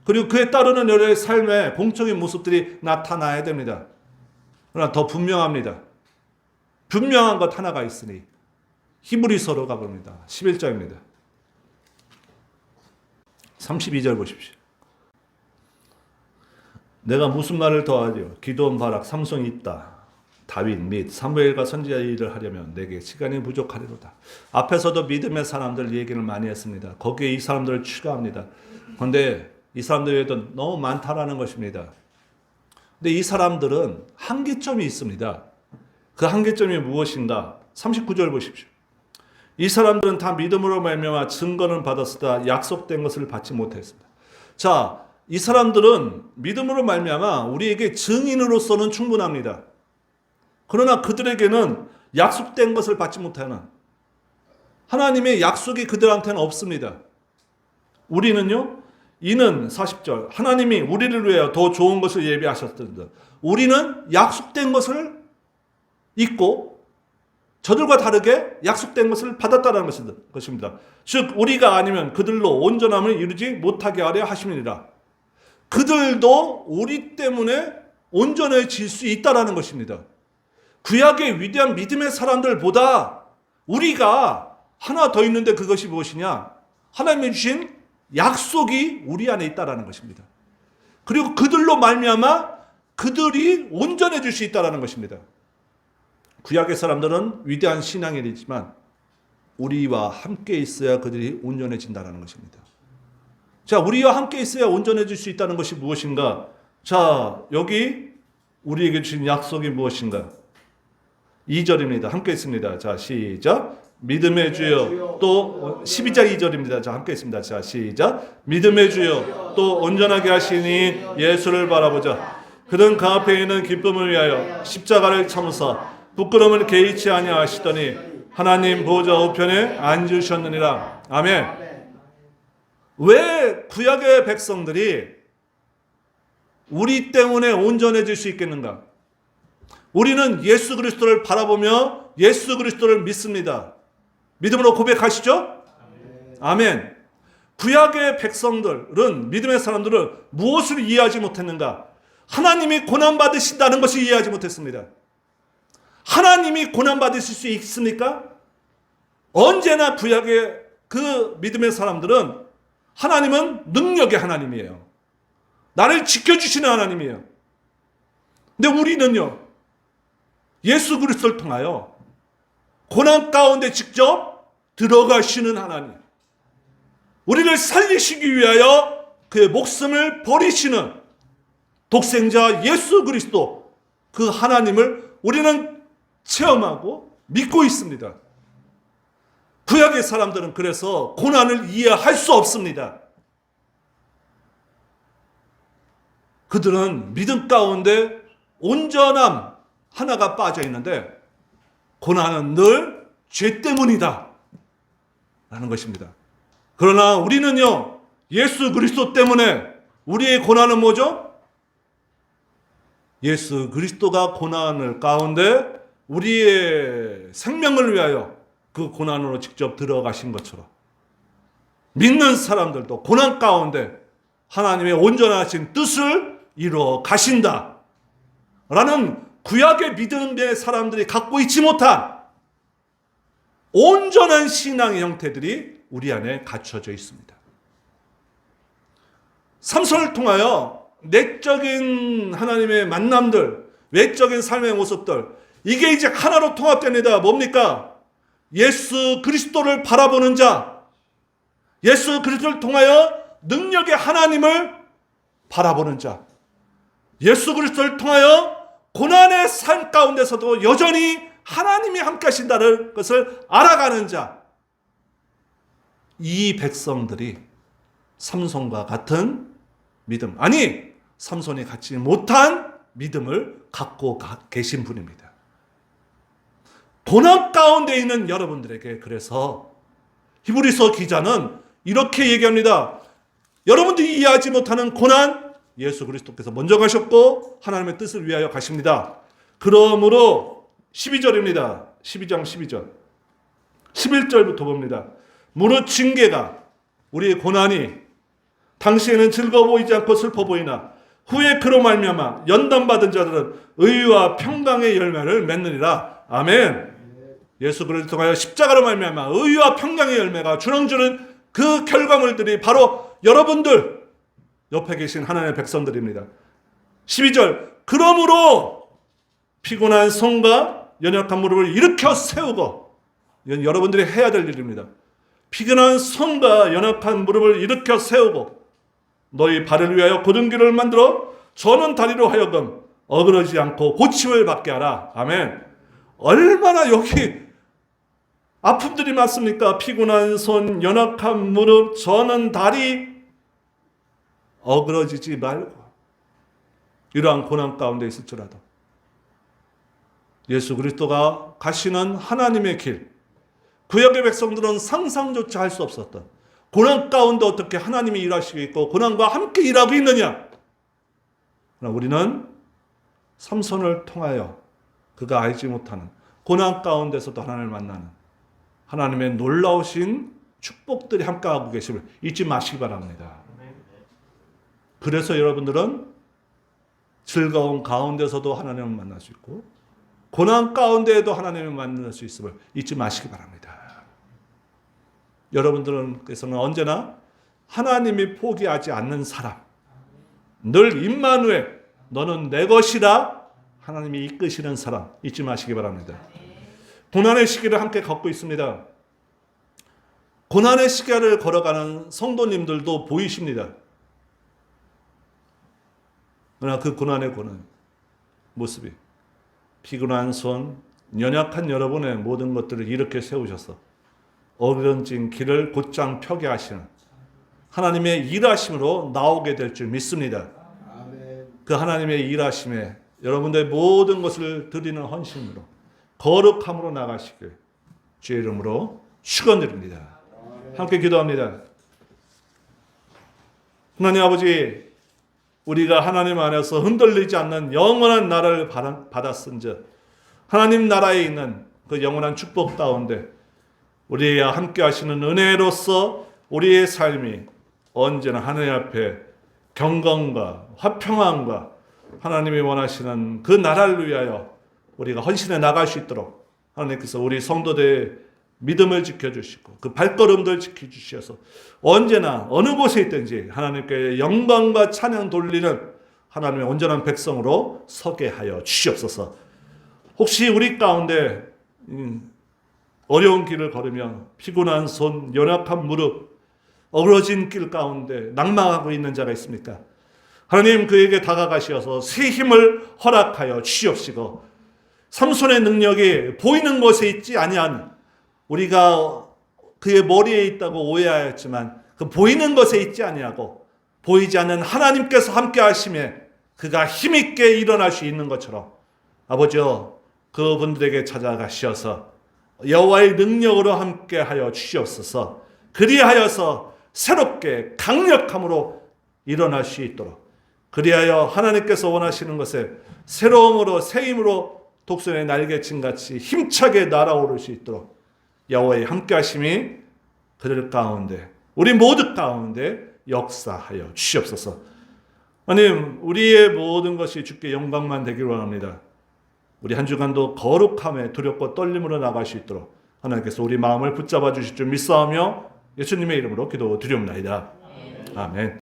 S1: 그리고 그에 따르는 여러분의 삶의 공적인 모습들이 나타나야 됩니다. 그러나 더 분명합니다. 분명한 것 하나가 있으니 히브리서로 가봅니다. 11장입니다. 32절 보십시오. 내가 무슨 말을 더하리요? 기드온, 바락, 삼손이 있다. 다윗 및 사무엘과 선지자 일을 하려면 내게 시간이 부족하리로다. 앞에서도 믿음의 사람들 얘기를 많이 했습니다. 거기에 이 사람들을 추가합니다. 그런데 이 사람들 외에도 너무 많다라는 것입니다. 근데 이 사람들은 한계점이 있습니다. 그 한계점이 무엇인가? 39절 보십시오. 이 사람들은 다 믿음으로 말미암아 증거는 받았으나 약속된 것을 받지 못했습니다. 자, 이 사람들은 믿음으로 말미암아 우리에게 증인으로서는 충분합니다. 그러나 그들에게는 약속된 것을 받지 못하는 하나님의 약속이 그들한테는 없습니다. 우리는요, 이는 40절 하나님이 우리를 위하여 더 좋은 것을 예비하셨던다. 우리는 약속된 것을 잊고 저들과 다르게 약속된 것을 받았다는 것입니다. 즉 우리가 아니면 그들로 온전함을 이루지 못하게 하려 하심이니라. 그들도 우리 때문에 온전해질 수 있다는 것입니다. 구약의 위대한 믿음의 사람들보다 우리가 하나 더 있는데 그것이 무엇이냐? 하나님이 주신 약속이 우리 안에 있다는 것입니다. 그리고 그들로 말미암아 그들이 온전해질 수 있다는 것입니다. 구약의 사람들은 위대한 신앙인이지만 우리와 함께 있어야 그들이 온전해진다는 것입니다. 자, 우리와 함께 있어야 온전해질 수 있다는 것이 무엇인가? 자, 여기 우리에게 주신 약속이 무엇인가? 2절입니다. 함께 있습니다. 자, 시작. 믿음의 주여 또 12장 2절입니다. 자, 함께 있습니다. 자, 시작. 믿음의 주여 또 온전하게 하시니 예수를 바라보자. 그는 그 앞에 있는 기쁨을 위하여 십자가를 참으사 부끄러움을 개의치 아니하시더니 하나님 보좌 우편에 앉으셨느니라. 아멘. 왜 구약의 백성들이 우리 때문에 온전해질 수 있겠는가? 우리는 예수 그리스도를 바라보며 예수 그리스도를 믿습니다. 믿음으로 고백하시죠? 아멘. 구약의 백성들은, 믿음의 사람들은 무엇을 이해하지 못했는가? 하나님이 고난받으신다는 것을 이해하지 못했습니다. 하나님이 고난받으실 수 있습니까? 언제나 구약의 그 믿음의 사람들은 하나님은 능력의 하나님이에요. 나를 지켜주시는 하나님이에요. 근데 우리는요, 예수 그리스도를 통하여 고난 가운데 직접 들어가시는 하나님, 우리를 살리시기 위하여 그의 목숨을 버리시는 독생자 예수 그리스도, 그 하나님을 우리는 체험하고 믿고 있습니다. 구약의 사람들은 그래서 고난을 이해할 수 없습니다. 그들은 믿음 가운데 온전함 하나가 빠져 있는데 고난은 늘 죄 때문이다 라는 것입니다. 그러나 우리는요, 예수 그리스도 때문에 우리의 고난은 뭐죠? 예수 그리스도가 고난을 가운데 우리의 생명을 위하여 그 고난으로 직접 들어가신 것처럼 믿는 사람들도 고난 가운데 하나님의 온전하신 뜻을 이루어 가신다 라는 구약의 믿음의 사람들이 갖고 있지 못한 온전한 신앙의 형태들이 우리 안에 갖춰져 있습니다. 삼손을 통하여 내적인 하나님의 만남들, 외적인 삶의 모습들, 이게 이제 하나로 통합됩니다. 뭡니까? 예수 그리스도를 바라보는 자, 예수 그리스도를 통하여 능력의 하나님을 바라보는 자, 예수 그리스도를 통하여 고난의 삶 가운데서도 여전히 하나님이 함께 하신다는 것을 알아가는 자, 이 백성들이 삼손과 같은 믿음, 아니 삼손이 갖지 못한 믿음을 갖고 계신 분입니다. 고난 가운데 있는 여러분들에게 그래서 히브리서 기자는 이렇게 얘기합니다. 여러분들이 이해하지 못하는 고난, 예수 그리스도께서 먼저 가셨고 하나님의 뜻을 위하여 가십니다. 그러므로 12절입니다. 12장 12절. 11절부터 봅니다. 무릇 징계가, 우리의 고난이 당시에는 즐거워 보이지 않고 슬퍼 보이나 후에 그로 말미암아 연단받은 자들은 의와 평강의 열매를 맺느니라. 아멘. 예수 그리스도를 통하여 십자가로 말미암아 의와 평강의 열매가 주렁주는 그 결과물들이 바로 여러분들 옆에 계신 하나님의 백성들입니다. 12절. 그러므로 피곤한 손과 연약한 무릎을 일으켜 세우고, 이건 여러분들이 해야 될 일입니다. 피곤한 손과 연약한 무릎을 일으켜 세우고 너희 발을 위하여 곧은 길을 만들어 저는 다리로 하여금 어그러지지 않고 고침을 받게 하라. 아멘. 얼마나 여기 아픔들이 많습니까? 피곤한 손, 연약한 무릎, 저는 다리, 어그러지지 말고, 이러한 고난 가운데 있을지라도 예수 그리스도가 가시는 하나님의 길, 구약의 백성들은 상상조차 할 수 없었던 고난 가운데 어떻게 하나님이 일하시고 있고 고난과 함께 일하고 있느냐? 그러나 우리는 삼손을 통하여 그가 알지 못하는 고난 가운데서도 하나님을 만나는 하나님의 놀라우신 축복들이 함께하고 계심을 잊지 마시기 바랍니다. 그래서 여러분들은 즐거운 가운데서도 하나님을 만날 수 있고 고난 가운데에도 하나님을 만날 수 있음을 잊지 마시기 바랍니다. 여러분들께서는 언제나 하나님이 포기하지 않는 사람, 늘 임마누엘, 너는 내 것이라 하나님이 이끄시는 사람 잊지 마시기 바랍니다. 고난의 시기를 함께 겪고 있습니다. 고난의 시기를 걸어가는 성도님들도 보이십니다. 그러나 그 고난의 고난 모습이 피곤한 손, 연약한 여러분의 모든 것들을 이렇게 세우셔서 어려진 길을 곧장 펴게 하시는 하나님의 일하심으로 나오게 될 줄 믿습니다. 그 하나님의 일하심에 여러분들의 모든 것을 드리는 헌신으로 거룩함으로 나가시길 주의 이름으로 축원드립니다. 함께 기도합니다. 하나님 아버지, 우리가 하나님 안에서 흔들리지 않는 영원한 나라를 받았은즉 하나님 나라에 있는 그 영원한 축복 가운데 우리와 함께 하시는 은혜로서 우리의 삶이 언제나 하나님 앞에 경건과 화평함과 하나님이 원하시는 그 나라를 위하여 우리가 헌신해 나갈 수 있도록 하나님께서 우리 성도들의 믿음을 지켜주시고 그 발걸음들 지켜주셔서 언제나 어느 곳에 있든지 하나님께 영광과 찬양 돌리는 하나님의 온전한 백성으로 서게 하여 주시옵소서. 혹시 우리 가운데 어려운 길을 걸으며 피곤한 손, 연약한 무릎, 어그러진 길 가운데 낙망하고 있는 자가 있습니까? 하나님 그에게 다가가시어서 새 힘을 허락하여 주시옵시고 삼손의 능력이 보이는 곳에 있지 아니한 우리가 그의 머리에 있다고 오해하였지만 그 보이는 것에 있지 아니하고 보이지 않는 하나님께서 함께 하심에 그가 힘있게 일어날 수 있는 것처럼 아버지여 그분들에게 찾아가시어서 여호와의 능력으로 함께 하여 주시옵소서. 그리하여서 새롭게 강력함으로 일어날 수 있도록 그리하여 하나님께서 원하시는 것에 새로움으로 새 힘으로 독수리의 날개침같이 힘차게 날아오를 수 있도록 여호와의 함께하심이 그들 가운데 우리 모두 가운데 역사하여 주시옵소서. 하나님 우리의 모든 것이 주께 영광만 되기를 원합니다. 우리 한 주간도 거룩함에 두렵고 떨림으로 나갈 수 있도록 하나님께서 우리 마음을 붙잡아 주실 줄 믿사오며 예수님의 이름으로 기도드리옵나이다. 아멘.